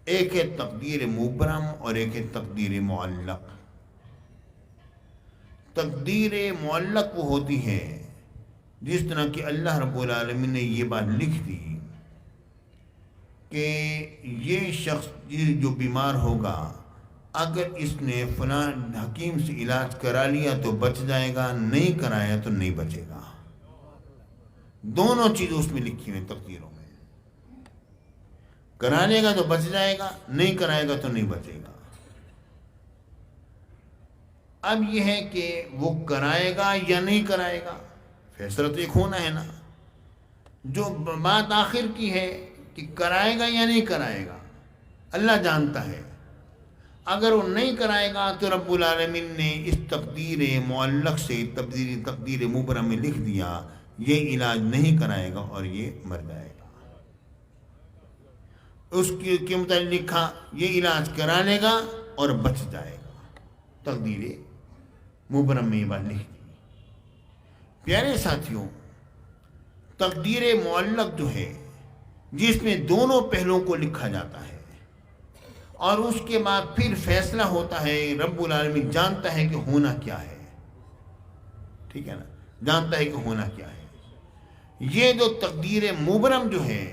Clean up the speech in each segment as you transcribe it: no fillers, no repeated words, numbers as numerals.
ایک ہے تقدیر مبرم اور ایک ہے تقدیر معلق۔ تقدیر معلق وہ ہوتی ہے جس طرح کہ اللہ رب العالمین نے یہ بات لکھ دی کہ یہ شخص جو بیمار ہوگا اگر اس نے فلاں حکیم سے علاج کرا لیا تو بچ جائے گا، نہیں کرایا تو نہیں بچے گا۔ دونوں چیزیں اس میں لکھی ہوئی تقدیروں میں، کرا لے گا تو بچ جائے گا، نہیں کرائے گا تو نہیں بچے گا۔ اب یہ ہے کہ وہ کرائے گا یا نہیں کرائے گا، فیصلہ تو ایک ہونا ہے نا۔ جو بات آخر کی ہے کہ کرائے گا یا نہیں کرائے گا اللہ جانتا ہے۔ اگر وہ نہیں کرائے گا تو رب العالمین نے اس تقدیر معلق سے تقدیر مبرم میں لکھ دیا یہ علاج نہیں کرائے گا اور یہ مر جائے گا۔ اس کے متعلق لکھا یہ علاج کرا لے گا اور بچ جائے گا، تقدیر مبرم میں یہ بات لکھ دی۔ پیارے ساتھیوں، تقدیر معلق جو ہے جس میں دونوں پہلوؤں کو لکھا جاتا ہے اور اس کے بعد پھر فیصلہ ہوتا ہے، رب العالمین جانتا ہے کہ ہونا کیا ہے، ٹھیک ہے نا، جانتا ہے کہ ہونا کیا ہے۔ یہ جو تقدیر مبرم جو ہے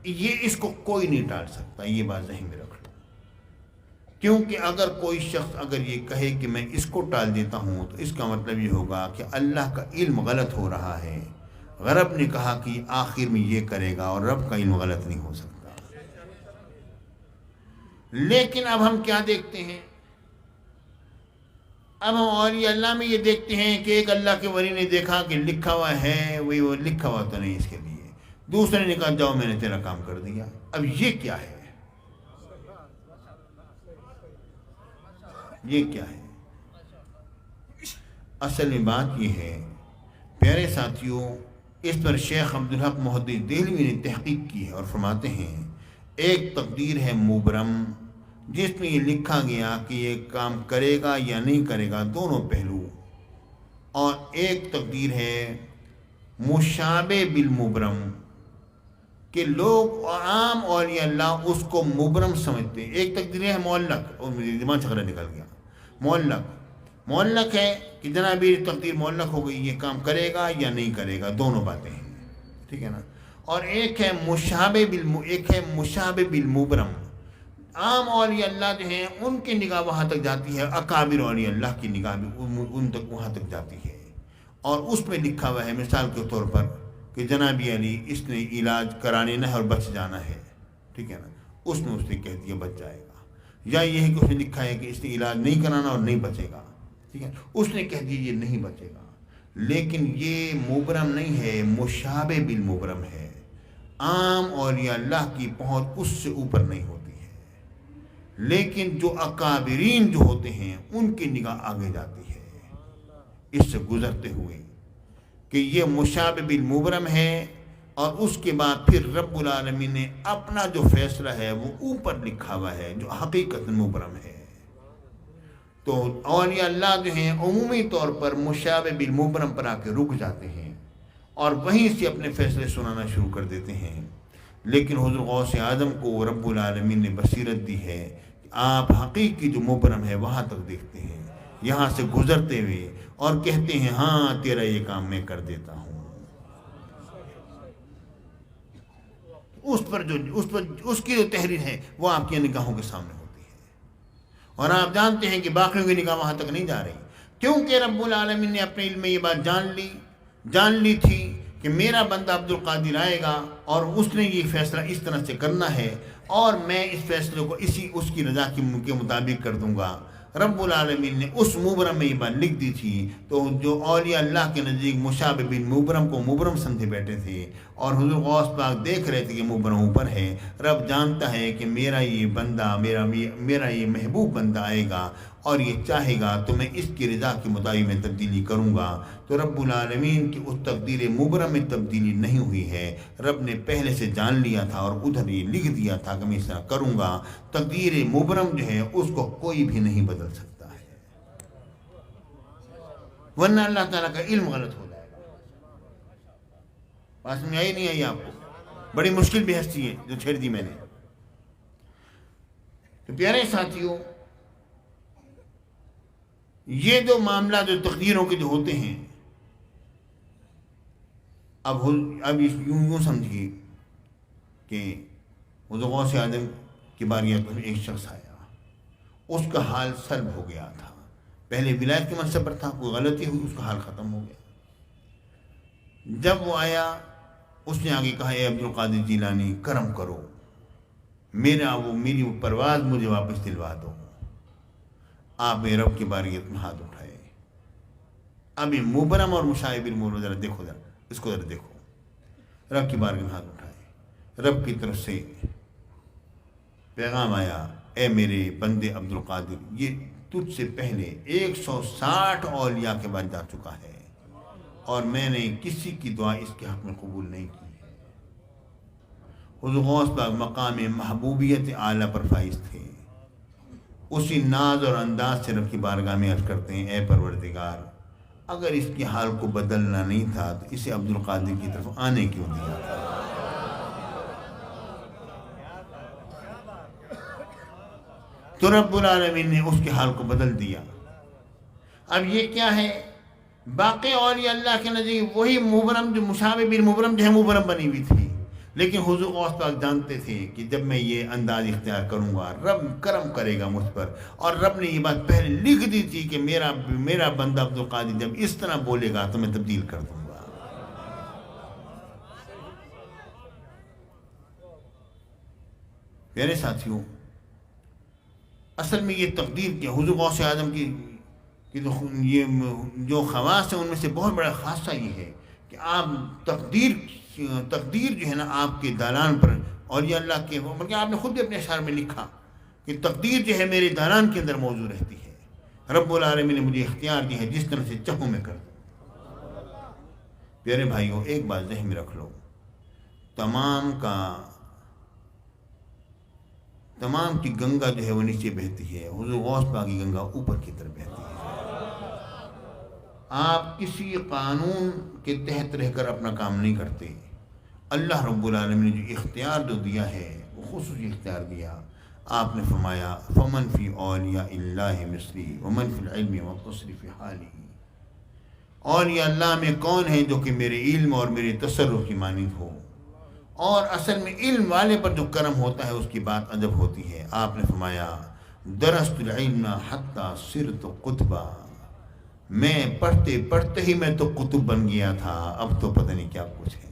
یہ اس کو کوئی نہیں ٹال سکتا، یہ بات ذہن میں رکھ لو۔ کیونکہ اگر کوئی شخص اگر یہ کہے کہ میں اس کو ٹال دیتا ہوں تو اس کا مطلب یہ ہوگا کہ اللہ کا علم غلط ہو رہا ہے۔ رب نے کہا کہ آخر میں یہ کرے گا اور رب کا علم غلط نہیں ہو سکتا۔ لیکن اب ہم کیا دیکھتے ہیں؟ اب ہم اولیاء اللہ میں یہ دیکھتے ہیں کہ ایک اللہ کے ولی نے دیکھا کہ لکھا ہوا ہے، وہ لکھا ہوا تو نہیں اس کے لیے، دوسرے نے کہا جاؤ میں نے تیرا کام کر دیا۔ اب یہ کیا ہے؟ یہ کیا ہے؟ اصل میں بات یہ ہے پیارے ساتھیوں، اس پر شیخ عبدالحق محدث دہلوی نے تحقیق کی ہے اور فرماتے ہیں ایک تقدیر ہے مبرم جس میں یہ لکھا گیا کہ یہ کام کرے گا یا نہیں کرے گا، دونوں پہلو، اور ایک تقدیر ہے مشابہ بالمبرم کہ لوگ عام اولیاء اللہ اس کو مبرم سمجھتے ہیں۔ ایک تقدیر ہے معلق، اور میرے دماغ سے غلط نکل گیا، معلق ہے کہ جناب یہ تقدیر معلق ہو گئی، یہ کام کرے گا یا نہیں کرے گا، دونوں باتیں ہیں، ٹھیک ہے نا۔ اور ایک ہے مشابہ بالمبرم، عام اولیاء اللہ جو ہیں ان کی نگاہ وہاں تک جاتی ہے، اکابر اولیاء اللہ کی نگاہ بھی ان تک وہاں تک جاتی ہے، اور اس میں لکھا ہوا ہے مثال کے طور پر کہ جناب علی اس نے علاج کرانے نہ ہے اور بچ جانا ہے، ٹھیک ہے نا، اس میں اس نے کہہ دیا بچ جائے گا۔ یا یہ ہے کہ اس نے لکھا ہے کہ اس نے علاج نہیں کرانا اور نہیں بچے گا، ٹھیک ہے، اس نے کہہ دیا یہ نہیں بچے گا۔ لیکن یہ مبرم نہیں ہے، مشابہ بالمبرم ہے، عام اولیاء اللہ کی پہنچ اس سے اوپر نہیں ہوتی ہے، لیکن جو اکابرین جو ہوتے ہیں ان کی نگاہ آگے جاتی ہے اس سے گزرتے ہوئے کہ یہ مشابہ بالمبرم ہے، اور اس کے بعد پھر رب العالمین نے اپنا جو فیصلہ ہے وہ اوپر لکھا ہوا ہے جو حقیقت مبرم ہے۔ تو اولیاء اللہ جو ہیں عمومی طور پر مشابہ بالمبرم پر آ کے رک جاتے ہیں اور وہیں سے اپنے فیصلے سنانا شروع کر دیتے ہیں، لیکن حضور غوث اعظم کو رب العالمین نے بصیرت دی ہے کہ آپ حقیقی جو مبرم ہے وہاں تک دیکھتے ہیں، یہاں سے گزرتے ہوئے، اور کہتے ہیں ہاں تیرا یہ کام میں کر دیتا ہوں۔ اس کی جو تحریر ہے وہ آپ کی نگاہوں کے سامنے ہوتی ہے، اور آپ جانتے ہیں کہ باقیوں کی نگاہ وہاں تک نہیں جا رہی، کیونکہ رب العالمین نے اپنے علم میں یہ بات جان لی تھی کہ میرا بندہ عبد القادر آئے گا اور اس نے یہ فیصلہ اس طرح سے کرنا ہے، اور میں اس فیصلے کو اس کی رضا کے مطابق کر دوں گا۔ رب العالمین نے اس مبرم میں یہ بات لکھ دی تھی، تو جو اولیاء اللہ کے نزدیک مشابہ بالمبرم کو مبرم سمجھے بیٹھے تھے، اور حضور غوث پاک دیکھ رہے تھے کہ مبرم اوپر ہے، رب جانتا ہے کہ میرا یہ بندہ میرا یہ محبوب بندہ آئے گا اور یہ چاہے گا تو میں اس کی رضا کے مطابق میں تبدیلی کروں گا۔ تو رب العالمین کی اس تقدیر مبرم میں تبدیلی نہیں ہوئی ہے، رب نے پہلے سے جان لیا تھا اور ادھر یہ لکھ دیا تھا کہ میں اس طرح کروں گا۔ تقدیر مبرم جو ہے اس کو کوئی بھی نہیں بدل سکتا ہے، ورنہ اللہ تعالیٰ کا علم غلط ہو جائے گا۔ بات میں آئی نہیں آئی آپ کو؟ بڑی مشکل بھی ہستی ہے جو چھیڑ دی میں نے۔ تو پیارے ساتھیوں، یہ جو معاملہ جو تقدیروں کے جو ہوتے ہیں، اب یوں سمجھیے کہ حضور غوث اعظم کی باریات میں ایک شخص آیا، اس کا حال سلب ہو گیا تھا، پہلے ولایت کے منصب پر تھا، کوئی غلطی ہوئی، اس کا حال ختم ہو گیا۔ جب وہ آیا، اس نے آگے کہا، اے عبد القادر جیلانی، کرم کرو، میری وہ پرواز مجھے واپس دلوا دو۔ آپ نے رب کی باریت میں ہاتھ اٹھائے۔ اب یہ مبرم اور مشابہ بالمبرم، ذرا دیکھو، اس کو ذرا دیکھو، رب کی بارگاہ میں ہاتھ اٹھائے، رب کی طرف سے پیغام آیا، اے میرے بندے عبد القادر، یہ تجھ سے پہلے 160 اولیاء کے بعد جا چکا ہے، اور میں نے کسی کی دعا اس کے حق میں قبول نہیں کی ہے۔ حضور غوث پاک مقام محبوبیت اعلیٰ پر فائز تھے، اسی ناز اور انداز سے رب کی بارگاہ میں عرض کرتے ہیں، اے پروردگار، اگر اس کے حال کو بدلنا نہیں تھا تو اسے عبد القادر کی طرف آنے کیوں دیا تھا؟ تو رب العالمین نے اس کے حال کو بدل دیا۔ اب یہ کیا ہے؟ باقی اولیاء اللہ کے نزدیک وہی مبرم جو مشابہ بالمبرم جو ہے مبرم بنی ہوئی تھی، لیکن حضور غوث پاک جانتے تھے کہ جب میں یہ انداز اختیار کروں گا رب کرم کرے گا مجھ پر، اور رب نے یہ بات پہلے لکھ دی تھی کہ میرا بندہ عبد القادر جب اس طرح بولے گا تو میں تبدیل کر دوں گا۔ میرے ساتھیوں، اصل میں یہ تقدیر کیا، حضور غوث اعظم کی یہ جو خواص ہیں ان میں سے بہت بڑا خاصہ یہ ہے کہ آپ تقدیر جو ہے نا آپ کے دالان پر، اولیاء اللہ کے، بلکہ آپ نے خود بھی اپنے اشعار میں لکھا کہ تقدیر جو ہے میرے دالان کے اندر موجود رہتی ہے، رب العالمین نے مجھے اختیار دی ہے، جس طرح سے چاہوں میں کر دوں۔ پیارے بھائیوں، ایک بات ذہن میں رکھ لو، تمام کی گنگا جو ہے وہ نیچے بہتی ہے، حضور غوث پاک کی گنگا اوپر کی طرف بہتی ہے۔ آپ کسی قانون کے تحت رہ کر اپنا کام نہیں کرتے، اللہ رب العالمین نے جو اختیار جو دیا ہے وہ خصوصی اختیار دیا۔ آپ نے فرمایا، فمن فی اولیاء اللہ مثلی ومن فی العلم وتصریف حالی، اولیاء اللہ میں کون ہے جو کہ میرے علم اور میرے تصرف کی مانند ہو، اور اصل میں علم والے پر جو کرم ہوتا ہے اس کی بات ادب ہوتی ہے۔ آپ نے فرمایا، درست العلم حتی صرت قطبا، میں پڑھتے پڑھتے ہی میں تو قطب بن گیا تھا، اب تو پتہ نہیں کیا کچھ ہے۔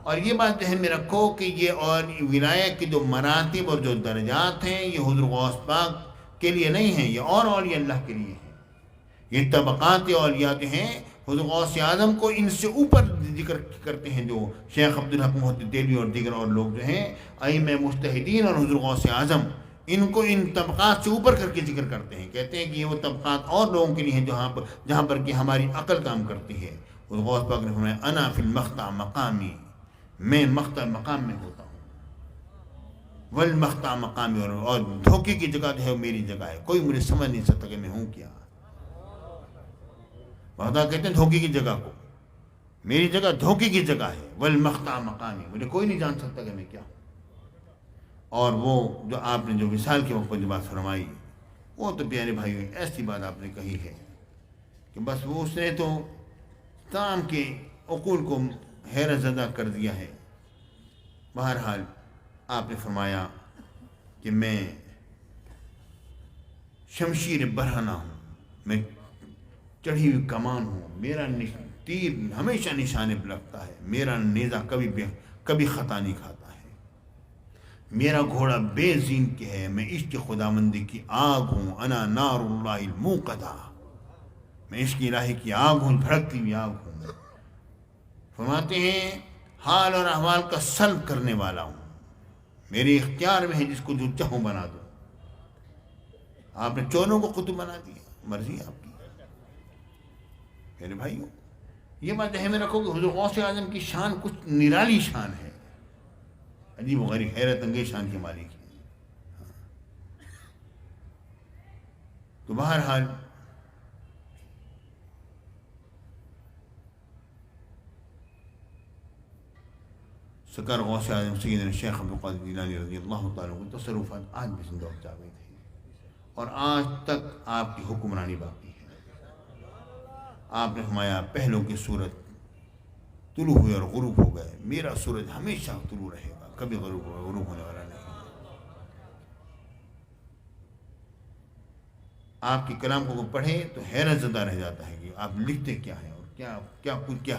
اور یہ بات ذہن میں رکھو کہ یہ اور ولایت کے جو مراتب اور جو درجات ہیں یہ حضور غوث پاک کے لیے نہیں ہیں، یہ اور اولیاء اللہ کے لیے ہیں۔ یہ طبقات اولیاء جو ہیں حضور غوث اعظم کو ان سے اوپر ذکر کرتے ہیں، جو شیخ عبدالحق محدث دہلوی اور دیگر اور لوگ جو ہیں ائمہ مجتہدین اور حضور غوث اعظم، ان کو ان طبقات سے اوپر کر کے ذکر کرتے ہیں، کہتے ہیں کہ یہ وہ طبقات اور لوگوں کے لیے ہیں جہاں پر کہ ہماری عقل کام کرتی ہے۔ حضور غوث پاک نے فرمایا، انا فی المقطع مقامی، میں مقطع مقام میں ہوتا ہوں، والمقطع مقامی، اور دھوکے کی جگہ جو ہے میری جگہ ہے، کوئی مجھے سمجھ نہیں سکتا کہ میں ہوں کیا۔ وحدہ کہتے ہیں دھوکے کی جگہ کو، میری جگہ دھوکے کی جگہ ہے، والمقطع مقامی، مجھے کوئی نہیں جان سکتا کہ میں کیا ہوں۔ اور وہ جو آپ نے جو وصال کے وقت پر جو بات فرمائی، وہ تو پیارے بھائیوں ایسی بات آپ نے کہی ہے کہ بس وہ اس نے تو تمام کے عقول کو حیرت زدہ کر دیا ہے۔ بہرحال آپ نے فرمایا کہ میں شمشیر برہنہ ہوں، میں چڑھی ہوئی کمان ہوں، میرا تیر ہمیشہ نشانے پہ لگتا ہے، میرا نیزہ کبھی خطا نہیں کھاتا ہے، میرا گھوڑا بے زین کے ہے، میں عشق خداوندی کی آگ ہوں، انا نار اللہ الموقدہ، میں عشق الہی کی آگ ہوں، بھڑکتی ہوئی آگ ہوں۔ فرماتے ہیں حال اور احوال کا سلب کرنے والا ہوں، میرے اختیار میں ہے، جس کو جو چاہوں بنا دو۔ آپ نے چوروں کو قطب بنا دیا، مرضی آپ کی۔ میرے بھائیوں، یہ بات ذہن میں رکھو کہ حضور غوث اعظم کی شان کچھ نرالی شان ہے، عجیب و غریب حیرت انگیز شان کے مالک ہیں۔ تو بہرحال سرکار غوث اعظم سیدنا شیخ عبدالقادر جیلانی رضی اللہ تعالیٰ عنہ کے تصرفات آج بھی زندہ و جاوید ہیں، اور آج تک آپ کی حکمرانی باقی ہے۔ آپ نے فرمایا پہلوں کی صورت طلوع ہوئے اور غروب ہو گئے، میرا سورج ہمیشہ طلوع رہے گا، کبھی غروب ہونے والا نہیں۔ آپ کے کلام کو پڑھے تو حیرت زدہ رہ جاتا ہے کہ آپ لکھتے کیا ہیں اور کیا